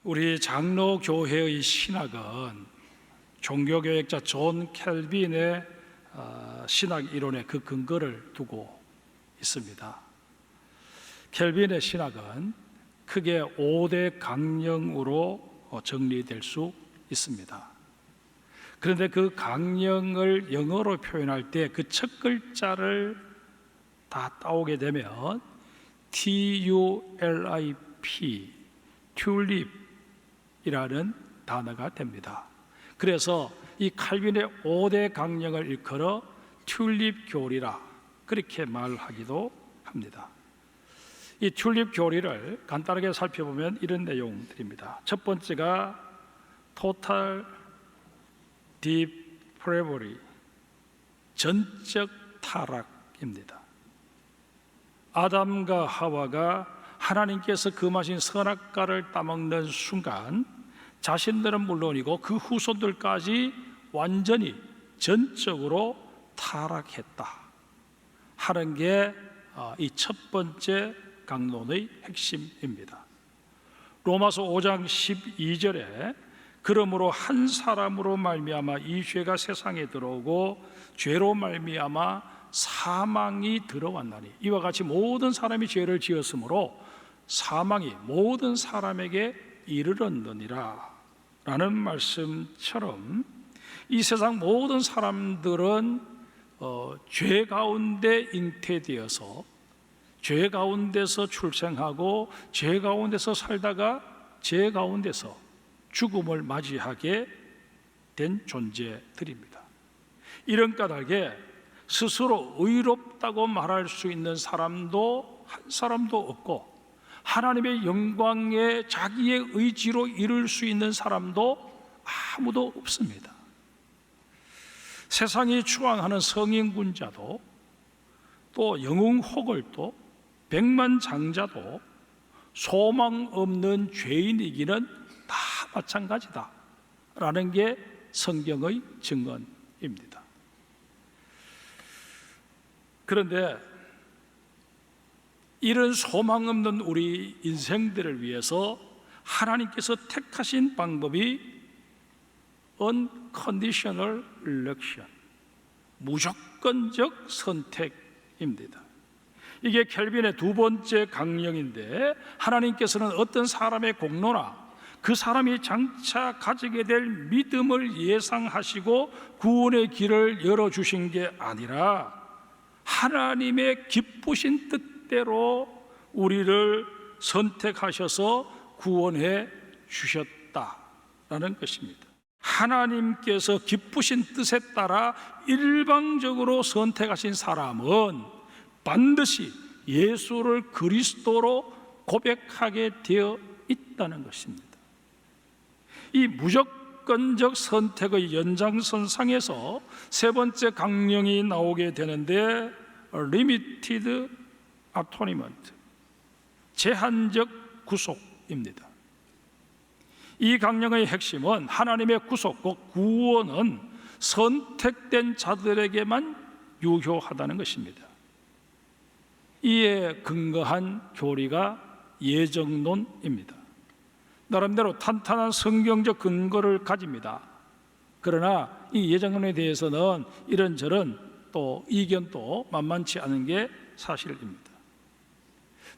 우리 장로교회의 신학은 종교교역자 존 켈빈의 신학 이론의 그 근거를 두고 있습니다. 켈빈의 신학은 크게 5대 강령으로 정리될 수 있습니다. 그런데 그 강령을 영어로 표현할 때 그 첫 글자를 다 따오게 되면 TULIP, 튤립이라는 단어가 됩니다. 그래서 이 칼빈의 5대 강령을 일컬어 튤립 교리라 그렇게 말하기도 합니다. 이 튤립 교리를 간단하게 살펴보면 이런 내용들입니다. 첫 번째가 total depravity, 전적 타락입니다. 아담과 하와가 하나님께서 금하신 선악과를 따먹는 순간 자신들은 물론이고 그 후손들까지 완전히 전적으로 타락했다 하는 게 이 첫 번째 강론의 핵심입니다. 로마서 5장 12절에 그러므로 한 사람으로 말미암아 이 죄가 세상에 들어오고 죄로 말미암아 사망이 들어왔나니 이와 같이 모든 사람이 죄를 지었으므로 사망이 모든 사람에게 이르렀느니라 라는 말씀처럼 이 세상 모든 사람들은 죄 가운데 잉태되어서 죄 가운데서 출생하고 죄 가운데서 살다가 죄 가운데서 죽음을 맞이하게 된 존재들입니다. 이런 까닭에 스스로 의롭다고 말할 수 있는 사람도 한 사람도 없고 하나님의 영광에 자기의 의지로 이룰 수 있는 사람도 아무도 없습니다. 세상이 추앙하는 성인군자도 또 영웅호걸도 백만장자도 소망 없는 죄인이기는 다 마찬가지다 라는 게 성경의 증언입니다. 그런데 이런 소망 없는 우리 인생들을 위해서 하나님께서 택하신 방법이 unconditional election, 무조건적 선택입니다. 이게 켈빈의 두 번째 강령인데 하나님께서는 어떤 사람의 공로나 그 사람이 장차 가지게 될 믿음을 예상하시고 구원의 길을 열어주신 게 아니라 하나님의 기쁘신 뜻대로 우리를 선택하셔서 구원해 주셨다라는 것입니다. 하나님께서 기쁘신 뜻에 따라 일방적으로 선택하신 사람은 반드시 예수를 그리스도로 고백하게 되어 있다는 것입니다. 이 무조건적 선택의 연장선상에서 세 번째 강령이 나오게 되는데 Limited Atonement, 제한적 구속입니다. 이 강령의 핵심은 하나님의 구속과 구원은 선택된 자들에게만 유효하다는 것입니다. 이에 근거한 교리가 예정론입니다. 나름대로 탄탄한 성경적 근거를 가집니다. 그러나 이 예정론에 대해서는 이런저런 또 이견도 만만치 않은 게 사실입니다.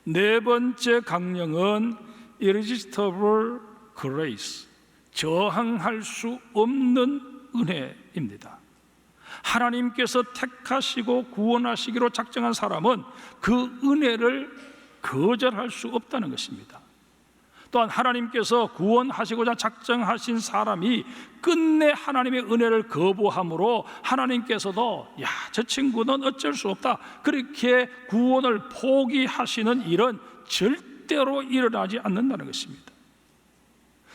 네 번째 강령은 Irresistible Grace, 저항할 수 없는 은혜입니다. 하나님께서 택하시고 구원하시기로 작정한 사람은 그 은혜를 거절할 수 없다는 것입니다. 또한 하나님께서 구원하시고자 작정하신 사람이 끝내 하나님의 은혜를 거부함으로 하나님께서도 저 친구는 어쩔 수 없다 그렇게 구원을 포기하시는 일은 절대로 일어나지 않는다는 것입니다.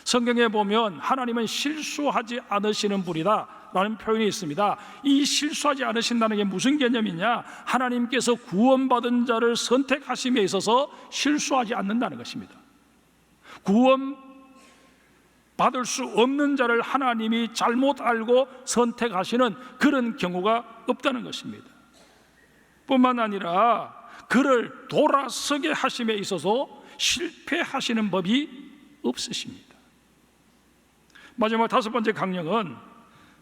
성경에 보면 하나님은 실수하지 않으시는 분이다 라는 표현이 있습니다. 이 실수하지 않으신다는 게 무슨 개념이냐? 하나님께서 구원받은 자를 선택하심에 있어서 실수하지 않는다는 것입니다. 구원 받을 수 없는 자를 하나님이 잘못 알고 선택하시는 그런 경우가 없다는 것입니다. 뿐만 아니라 그를 돌아서게 하심에 있어서 실패하시는 법이 없으십니다. 마지막 다섯 번째 강령은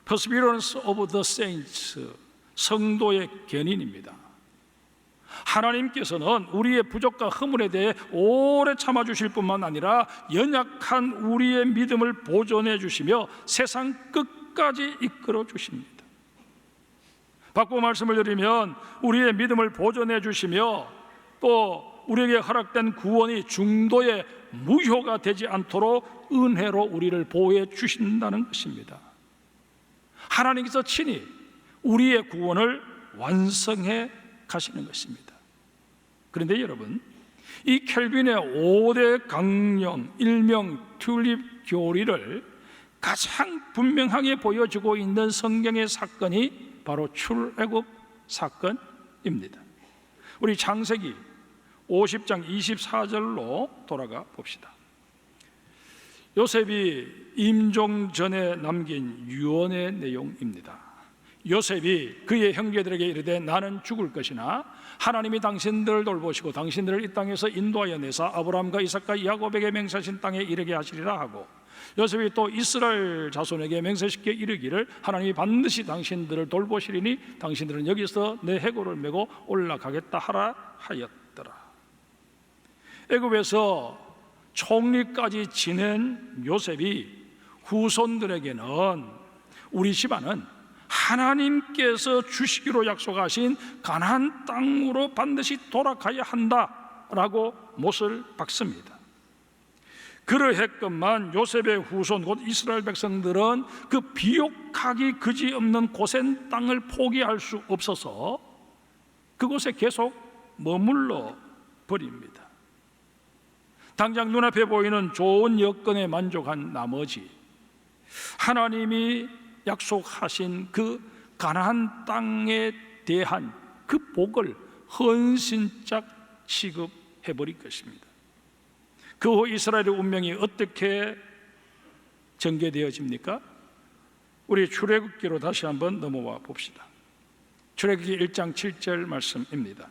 Perseverance of the Saints, 성도의 견인입니다. 하나님께서는 우리의 부족과 허물에 대해 오래 참아주실 뿐만 아니라 연약한 우리의 믿음을 보존해 주시며 세상 끝까지 이끌어 주십니다. 바꾸어 말씀을 드리면 우리의 믿음을 보존해 주시며 또 우리에게 허락된 구원이 중도에 무효가 되지 않도록 은혜로 우리를 보호해 주신다는 것입니다. 하나님께서 친히 우리의 구원을 완성해 가시는 것입니다. 그런데 여러분, 이 켈빈의 5대 강령, 일명 튤립 교리를 가장 분명하게 보여주고 있는 성경의 사건이 바로 출애굽 사건입니다. 우리 창세기 50장 24절로 돌아가 봅시다. 요셉이 임종 전에 남긴 유언의 내용입니다. 요셉이 그의 형제들에게 이르되 나는 죽을 것이나 하나님이 당신들을 돌보시고 당신들을 이 땅에서 인도하여 내사 아브라함과 이삭과 야곱에게 맹세하신 땅에 이르게 하시리라 하고, 요셉이 또 이스라엘 자손에게 맹세시켜 이르기를 하나님이 반드시 당신들을 돌보시리니 당신들은 여기서 내 해골을 메고 올라가겠다 하라 하였더라. 애굽에서 총리까지 지낸 요셉이 후손들에게는 우리 집안은 하나님께서 주시기로 약속하신 가나안 땅으로 반드시 돌아가야 한다라고 못을 박습니다. 그러했건만 요셉의 후손 곧 이스라엘 백성들은 그 비옥하기 그지없는 고센 땅을 포기할 수 없어서 그곳에 계속 머물러 버립니다. 당장 눈앞에 보이는 좋은 여건에 만족한 나머지 하나님이 약속하신 그 가나안 땅에 대한 그 복을 헌신짝 취급해버릴 것입니다. 그 후 이스라엘의 운명이 어떻게 전개되어집니까? 우리 출애굽기로 다시 한번 넘어와 봅시다. 출애굽기 1장 7절 말씀입니다.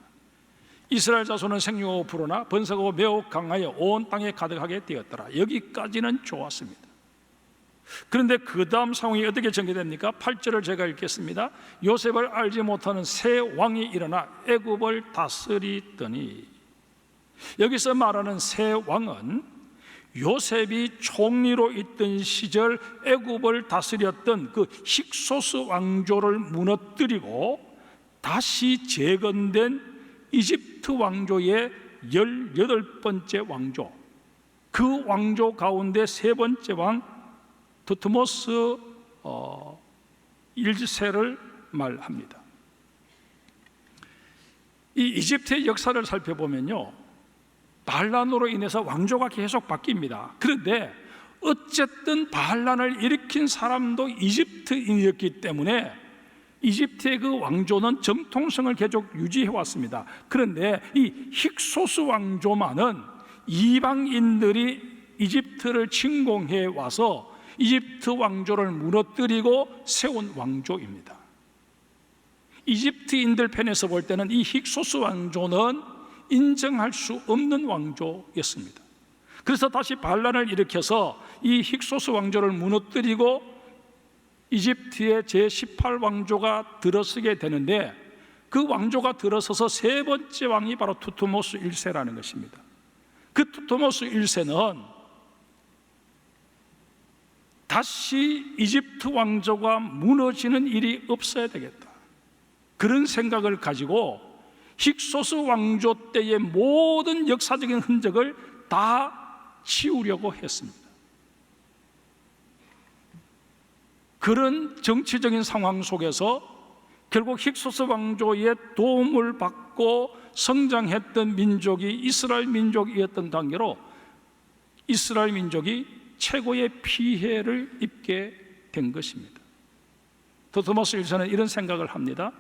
이스라엘 자손은 생육하고 불어나 번성하고 매우 강하여 온 땅에 가득하게 되었더라. 여기까지는 좋았습니다. 그런데 그 다음 상황이 어떻게 전개됩니까? 8절을 제가 읽겠습니다. 요셉을 알지 못하는 새 왕이 일어나 애굽을 다스리더니, 여기서 말하는 새 왕은 요셉이 총리로 있던 시절 애굽을 다스렸던 그 힉소스 왕조를 무너뜨리고 다시 재건된 이집트 왕조의 18번째 왕조, 그 왕조 가운데 세 번째 왕 두트모스 1세를 말합니다. 이 이집트의 역사를 살펴보면요, 반란으로 인해서 왕조가 계속 바뀝니다. 그런데 어쨌든 반란을 일으킨 사람도 이집트인이었기 때문에 이집트의 그 왕조는 정통성을 계속 유지해 왔습니다. 그런데 이 힉소스 왕조만은 이방인들이 이집트를 침공해 와서 이집트 왕조를 무너뜨리고 세운 왕조입니다. 이집트인들 편에서 볼 때는 이 힉소스 왕조는 인정할 수 없는 왕조였습니다. 그래서 다시 반란을 일으켜서 이 힉소스 왕조를 무너뜨리고 이집트의 제18왕조가 들어서게 되는데, 그 왕조가 들어서서 세 번째 왕이 바로 투트모스 1세라는 것입니다. 그 투트모스 1세는 다시 이집트 왕조가 무너지는 일이 없어야 되겠다, 그런 생각을 가지고 힉소스 왕조 때의 모든 역사적인 흔적을 다 지우려고 했습니다. 그런 정치적인 상황 속에서 결국 힉소스 왕조의 도움을 받고 성장했던 민족이 이스라엘 민족이었던 관계로 이스라엘 민족이 최고의 피해를 입게 된 것입니다. 두트모스 1세는 이런 생각을 합니다.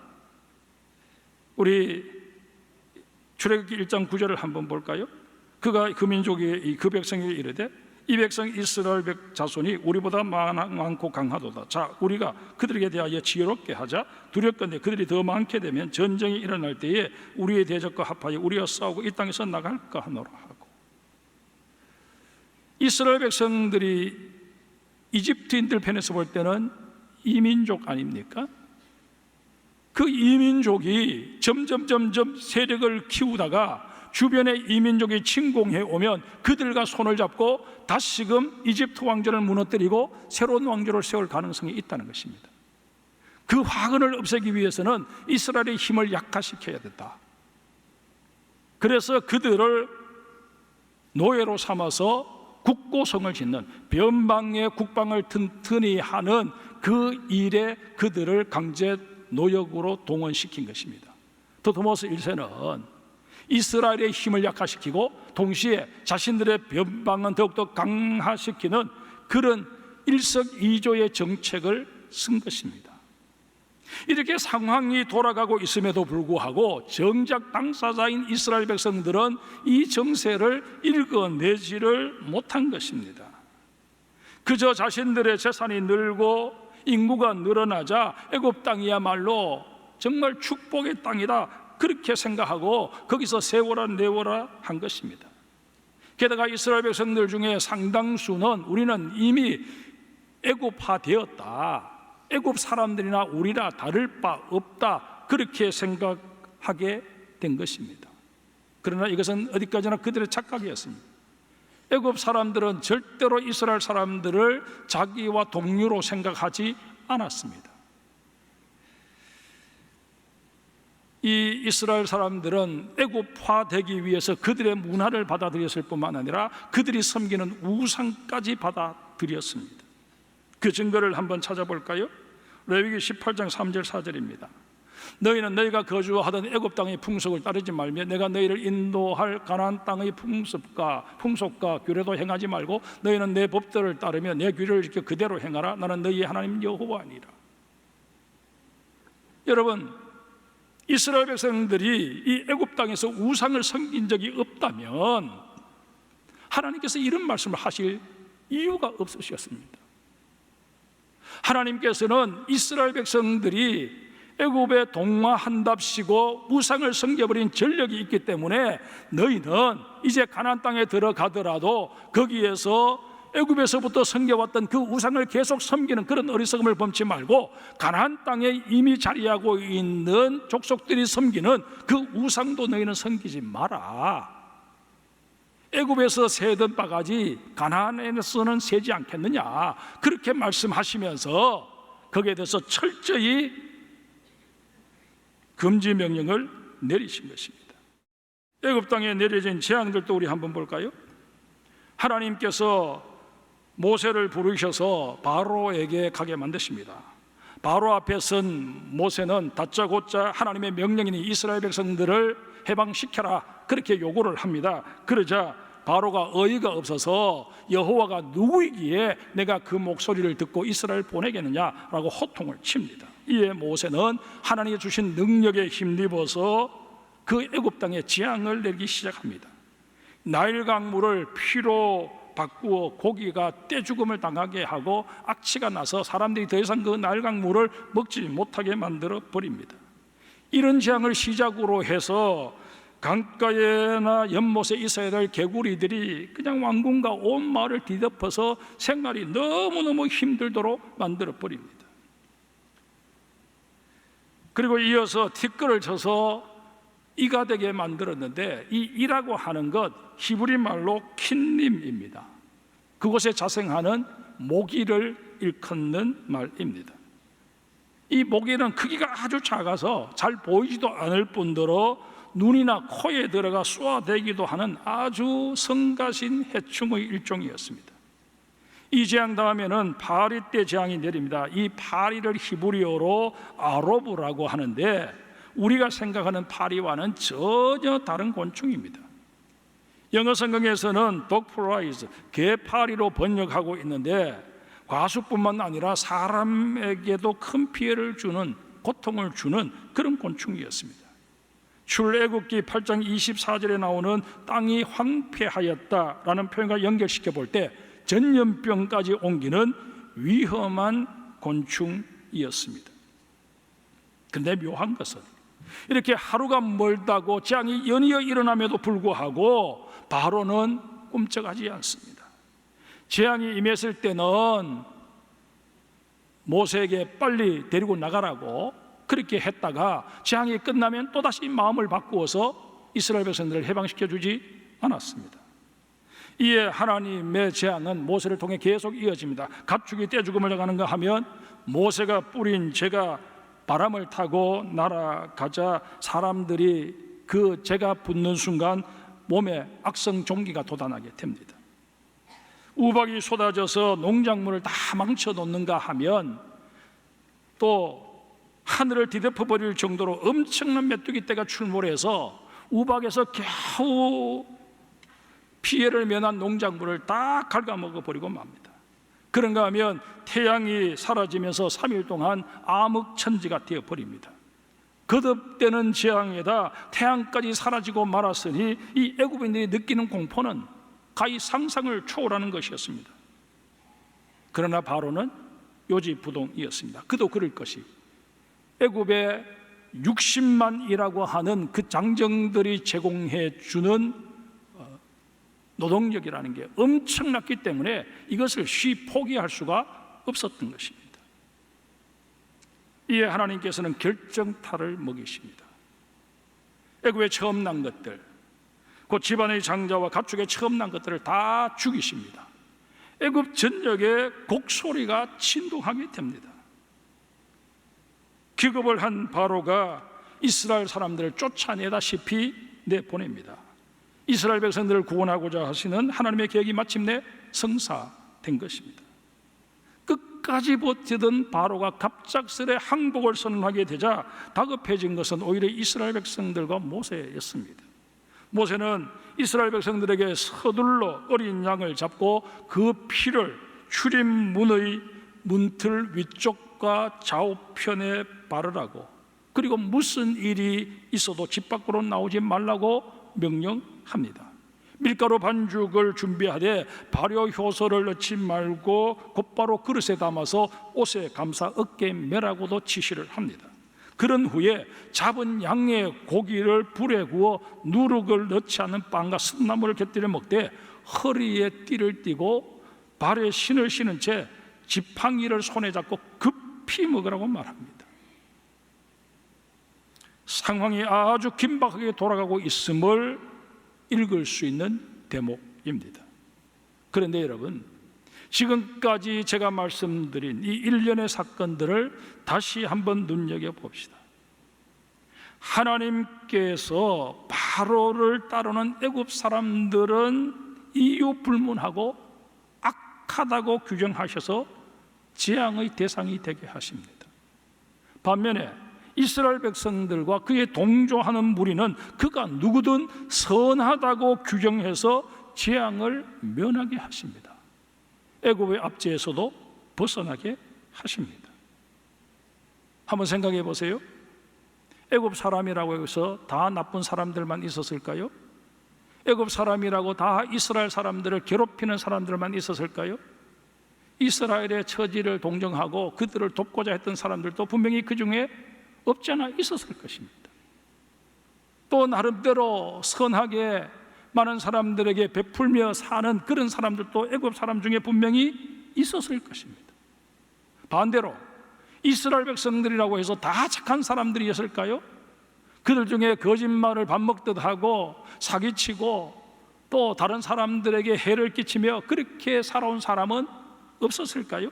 우리 출애굽기 1장 9절을 한번 볼까요? 그가 그 민족이 그 백성에게 이르되 이 백성 이스라엘 자손이 우리보다 많고 강하도다. 자, 우리가 그들에게 대하여 지혜롭게 하자. 두렵건대 그들이 더 많게 되면 전쟁이 일어날 때에 우리의 대적과 합하여 우리가 싸우고 이 땅에서 나갈까 하노라 하고, 이스라엘 백성들이 이집트인들 편에서 볼 때는 이민족 아닙니까? 그 이민족이 점점 세력을 키우다가 주변의 이민족이 침공해 오면 그들과 손을 잡고 다시금 이집트 왕조를 무너뜨리고 새로운 왕조를 세울 가능성이 있다는 것입니다. 그 화근을 없애기 위해서는 이스라엘의 힘을 약화시켜야 된다. 그래서 그들을 노예로 삼아서 국고성을 짓는, 변방의 국방을 튼튼히 하는 그 일에 그들을 강제 노역으로 동원시킨 것입니다. 도토모스 1세는 이스라엘의 힘을 약화시키고 동시에 자신들의 변방은 더욱더 강화시키는 그런 일석이조의 정책을 쓴 것입니다. 이렇게 상황이 돌아가고 있음에도 불구하고 정작 당사자인 이스라엘 백성들은 이 정세를 읽어내지를 못한 것입니다. 그저 자신들의 재산이 늘고 인구가 늘어나자 애굽 땅이야말로 정말 축복의 땅이다, 그렇게 생각하고 거기서 세워라 내워라 한 것입니다. 게다가 이스라엘 백성들 중에 상당수는 우리는 이미 애굽화 되었다, 애굽 사람들이나 우리라 다를 바 없다, 그렇게 생각하게 된 것입니다. 그러나 이것은 어디까지나 그들의 착각이었습니다. 애굽 사람들은 절대로 이스라엘 사람들을 자기와 동료로 생각하지 않았습니다. 이 이스라엘 사람들은 애굽화되기 위해서 그들의 문화를 받아들였을 뿐만 아니라 그들이 섬기는 우상까지 받아들였습니다. 그 증거를 한번 찾아볼까요? 레위기 18장 3절 4절입니다. 너희는 너희가 거주하던 애굽 땅의 풍속을 따르지 말며 내가 너희를 인도할 가나안 땅의 풍속과 규례도 행하지 말고 너희는 내 법들을 따르며 내 규례를 지켜 그대로 행하라. 나는 너희의 하나님 여호와니라. 여러분, 이스라엘 백성들이 이 애굽 땅에서 우상을 섬긴 적이 없다면 하나님께서 이런 말씀을 하실 이유가 없으셨습니다. 하나님께서는 이스라엘 백성들이 애굽에 동화한답시고 우상을 섬겨버린 전력이 있기 때문에 너희는 이제 가나안 땅에 들어가더라도 거기에서 애굽에서부터 섬겨왔던 그 우상을 계속 섬기는 그런 어리석음을 범치 말고 가나안 땅에 이미 자리하고 있는 족속들이 섬기는 그 우상도 너희는 섬기지 마라. 애굽에서 세던 바가지 가나안에서는 세지 않겠느냐, 그렇게 말씀하시면서 거기에 대해서 철저히 금지 명령을 내리신 것입니다. 애굽 땅에 내려진 재앙들도 우리 한번 볼까요? 하나님께서 모세를 부르셔서 바로에게 가게 만드십니다. 바로 앞에 선 모세는 다짜고짜 하나님의 명령이니 이스라엘 백성들을 해방시켜라, 그렇게 요구를 합니다. 그러자 바로가 어이가 없어서 여호와가 누구이기에 내가 그 목소리를 듣고 이스라엘 보내겠느냐라고 호통을 칩니다. 이에 모세는 하나님이 주신 능력에 힘입어서 그 애굽 땅에 재앙을 내리기 시작합니다. 나일 강물을 피로 바꾸어 고기가 떼죽음을 당하게 하고 악취가 나서 사람들이 더 이상 그 나일 강물을 먹지 못하게 만들어 버립니다. 이런 재앙을 시작으로 해서 강가에나 연못에 있어야 될 개구리들이 그냥 왕궁과 온 마을을 뒤덮어서 생활이 너무너무 힘들도록 만들어 버립니다. 그리고 이어서 티끌을 쳐서 이가 되게 만들었는데 이 이라고 하는 것 히브리 말로 킨님입니다. 그곳에 자생하는 모기를 일컫는 말입니다. 이 모기는 크기가 아주 작아서 잘 보이지도 않을 뿐더러 눈이나 코에 들어가 쏘아대기도 하는 아주 성가신 해충의 일종이었습니다. 이 재앙 다음에는 파리 때 재앙이 내립니다. 이 파리를 히브리어로 아로브라고 하는데 우리가 생각하는 파리와는 전혀 다른 곤충입니다. 영어 성경에서는 독프라이즈, 개파리로 번역하고 있는데 과수뿐만 아니라 사람에게도 큰 피해를 주는, 고통을 주는 그런 곤충이었습니다. 출애굽기 8장 24절에 나오는 땅이 황폐하였다라는 표현과 연결시켜 볼 때 전염병까지 옮기는 위험한 곤충이었습니다. 그런데 묘한 것은 이렇게 하루가 멀다고 재앙이 연이어 일어남에도 불구하고 바로는 꿈쩍하지 않습니다. 재앙이 임했을 때는 모세에게 빨리 데리고 나가라고 그렇게 했다가 재앙이 끝나면 또다시 마음을 바꾸어서 이스라엘 백성들을 해방시켜 주지 않았습니다. 이에 하나님의 재앙은 모세를 통해 계속 이어집니다. 가축이 떼죽음을 당하는가 하면 모세가 뿌린 재가 바람을 타고 날아가자 사람들이 그 재가 붙는 순간 몸에 악성 종기가 돋아나게 됩니다. 우박이 쏟아져서 농작물을 다 망쳐놓는가 하면 또 하늘을 뒤덮어버릴 정도로 엄청난 메뚜기 떼가 출몰해서 우박에서 겨우 피해를 면한 농작물을 다 갉아먹어 버리고 맙니다. 그런가 하면 태양이 사라지면서 3일 동안 암흑천지가 되어버립니다. 거듭되는 재앙에다 태양까지 사라지고 말았으니 이 애굽인들이 느끼는 공포는 가히 상상을 초월하는 것이었습니다. 그러나 바로는 요지부동이었습니다. 그도 그럴 것이 애굽의 60만이라고 하는 그 장정들이 제공해 주는 노동력이라는 게 엄청났기 때문에 이것을 쉽게 포기할 수가 없었던 것입니다. 이에 하나님께서는 결정타를 먹이십니다. 애굽에 처음 난 것들, 곧 집안의 장자와 가축에 처음 난 것들을 다 죽이십니다. 애굽 전역에 곡소리가 진동하게 됩니다. 기겁을 한 바로가 이스라엘 사람들을 쫓아내다시피 내보냅니다. 이스라엘 백성들을 구원하고자 하시는 하나님의 계획이 마침내 성사된 것입니다. 끝까지 버티던 바로가 갑작스레 항복을 선언하게 되자 다급해진 것은 오히려 이스라엘 백성들과 모세였습니다. 모세는 이스라엘 백성들에게 서둘러 어린 양을 잡고 그 피를 출입문의 문틀 위쪽과 좌우편에 바르라고, 그리고 무슨 일이 있어도 집 밖으로 나오지 말라고 명령합니다. 밀가루 반죽을 준비하되 발효 효소를 넣지 말고 곧바로 그릇에 담아서 옷에 감싸 어깨에 매라고도 지시를 합니다. 그런 후에 잡은 양의 고기를 불에 구워 누룩을 넣지 않은 빵과 쓴나물을 곁들여 먹되 허리에 띠를 띠고 발에 신을 신은 채 지팡이를 손에 잡고 급히 먹으라고 말합니다. 상황이 아주 긴박하게 돌아가고 있음을 읽을 수 있는 대목입니다. 그런데 여러분, 지금까지 제가 말씀드린 이 일련의 사건들을 다시 한번 눈여겨봅시다. 하나님께서 바로를 따르는 애굽 사람들은 이유 불문하고 악하다고 규정하셔서 재앙의 대상이 되게 하십니다. 반면에 이스라엘 백성들과 그에 동조하는 무리는 그가 누구든 선하다고 규정해서 재앙을 면하게 하십니다. 애굽의 압제에서도 벗어나게 하십니다. 한번 생각해 보세요. 애굽 사람이라고 해서 다 나쁜 사람들만 있었을까요? 애굽 사람이라고 다 이스라엘 사람들을 괴롭히는 사람들만 있었을까요? 이스라엘의 처지를 동정하고 그들을 돕고자 했던 사람들도 분명히 그 중에 없지 않아 있었을 것입니다. 또 나름대로 선하게 많은 사람들에게 베풀며 사는 그런 사람들도 애굽 사람 중에 분명히 있었을 것입니다. 반대로 이스라엘 백성들이라고 해서 다 착한 사람들이었을까요? 그들 중에 거짓말을 밥 먹듯 하고 사기치고 또 다른 사람들에게 해를 끼치며 그렇게 살아온 사람은 없었을까요?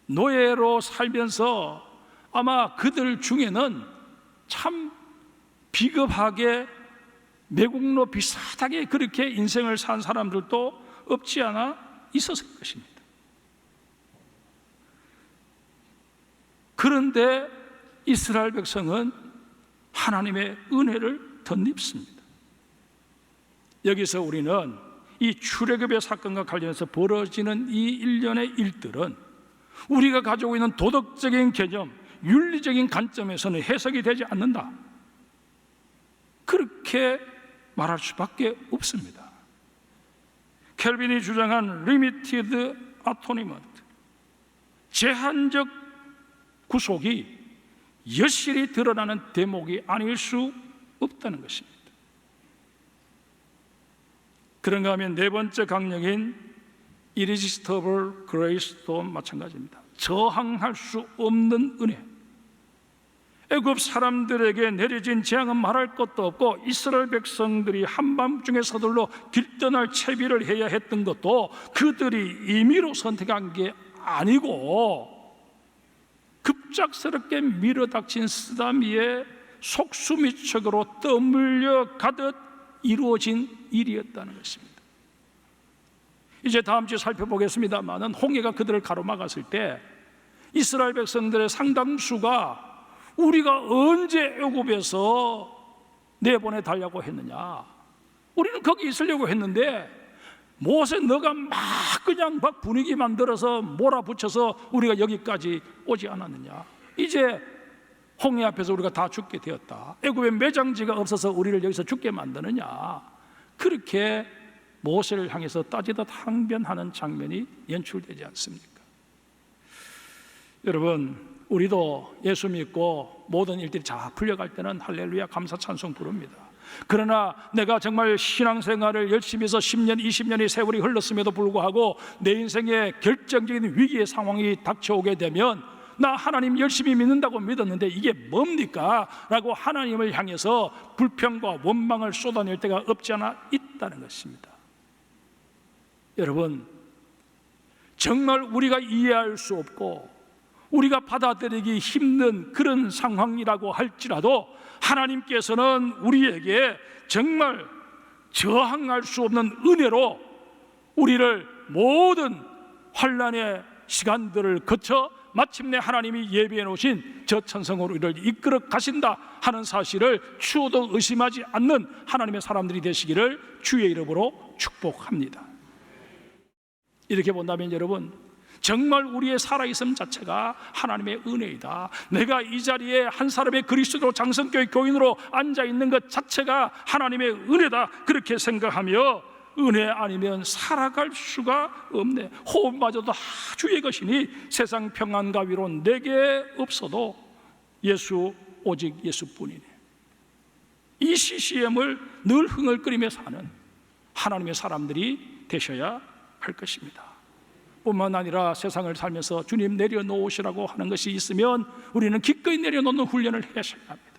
노예로 살면서 아마 그들 중에는 참 비겁하게 매국노 비슷하게 그렇게 인생을 산 사람들도 없지 않아 있었을 것입니다. 그런데 이스라엘 백성은 하나님의 은혜를 덧입습니다. 여기서 우리는 이 출애굽의 사건과 관련해서 벌어지는 이 일련의 일들은 우리가 가지고 있는 도덕적인 개념, 윤리적인 관점에서는 해석이 되지 않는다, 그렇게 말할 수밖에 없습니다. 켈빈이 주장한 리미티드 아토니먼트, 제한적 구속이 여실히 드러나는 대목이 아닐 수 없다는 것입니다. 그런가 하면 네 번째 강령인 irresistible grace도 마찬가지입니다. 저항할 수 없는 은혜. 애굽 사람들에게 내려진 재앙은 말할 것도 없고 이스라엘 백성들이 한밤중에 서둘러 길 떠날 채비를 해야 했던 것도 그들이 임의로 선택한 게 아니고 급작스럽게 밀어닥친 쓰다미의 속수무책으로 떠밀려 가듯 이루어진 일이었다는 것입니다. 이제 다음 주에 살펴보겠습니다만은 홍해가 그들을 가로막았을 때 이스라엘 백성들의 상당수가 우리가 언제 애굽에서 내보내 달라고 했느냐, 우리는 거기 있으려고 했는데 모세 너가 그냥 막 분위기 만들어서 몰아붙여서 우리가 여기까지 오지 않았느냐, 이제 홍해 앞에서 우리가 다 죽게 되었다, 애굽에 매장지가 없어서 우리를 여기서 죽게 만드느냐, 그렇게 모세를 향해서 따지듯 항변하는 장면이 연출되지 않습니까? 여러분, 우리도 예수 믿고 모든 일들이 잘 풀려갈 때는 할렐루야 감사 찬송 부릅니다. 그러나 내가 정말 신앙생활을 열심히 해서 10년, 20년의 세월이 흘렀음에도 불구하고 내 인생에 결정적인 위기의 상황이 닥쳐오게 되면 나 하나님 열심히 믿는다고 믿었는데 이게 뭡니까? 라고 하나님을 향해서 불평과 원망을 쏟아낼 때가 없지 않아 있다는 것입니다. 여러분, 정말 우리가 이해할 수 없고 우리가 받아들이기 힘든 그런 상황이라고 할지라도 하나님께서는 우리에게 정말 저항할 수 없는 은혜로 우리를 모든 환난의 시간들을 거쳐 마침내 하나님이 예비해 놓으신 저 천성으로 우리를 이끌어 가신다 하는 사실을 추호도 의심하지 않는 하나님의 사람들이 되시기를 주의 이름으로 축복합니다. 이렇게 본다면 여러분, 정말 우리의 살아있음 자체가 하나님의 은혜이다, 내가 이 자리에 한 사람의 그리스도 장성교회 교인으로 앉아있는 것 자체가 하나님의 은혜다, 그렇게 생각하며 은혜 아니면 살아갈 수가 없네, 호흡마저도 주의 것이니 세상 평안과 위로 내게 없어도 예수, 오직 예수뿐이네. 이 CCM을 늘 흥얼거리며 사는 하나님의 사람들이 되셔야 할 것입니다. 뿐만 아니라 세상을 살면서 주님 내려놓으시라고 하는 것이 있으면 우리는 기꺼이 내려놓는 훈련을 하셔야 합니다.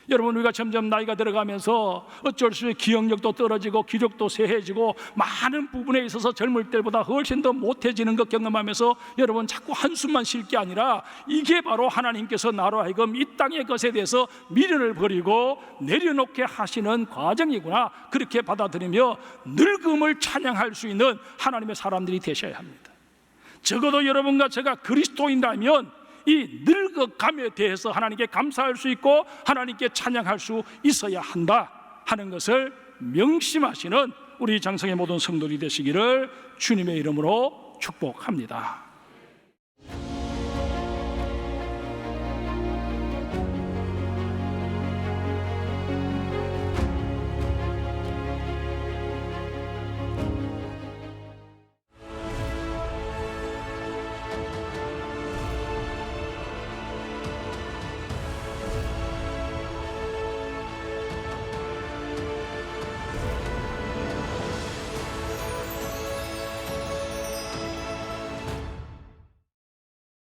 여러분, 우리가 점점 나이가 들어가면서 어쩔 수 없이 기억력도 떨어지고 기력도 쇠해지고 많은 부분에 있어서 젊을 때보다 훨씬 더 못해지는 것 경험하면서 여러분 자꾸 한숨만 쉴 게 아니라 이게 바로 하나님께서 나로 하여금 이 땅의 것에 대해서 미련을 버리고 내려놓게 하시는 과정이구나, 그렇게 받아들이며 늙음을 찬양할 수 있는 하나님의 사람들이 되셔야 합니다. 적어도 여러분과 제가 그리스도인이라면 이 늙어감에 대해서 하나님께 감사할 수 있고 하나님께 찬양할 수 있어야 한다 하는 것을 명심하시는 우리 장성의 모든 성도들이 되시기를 주님의 이름으로 축복합니다.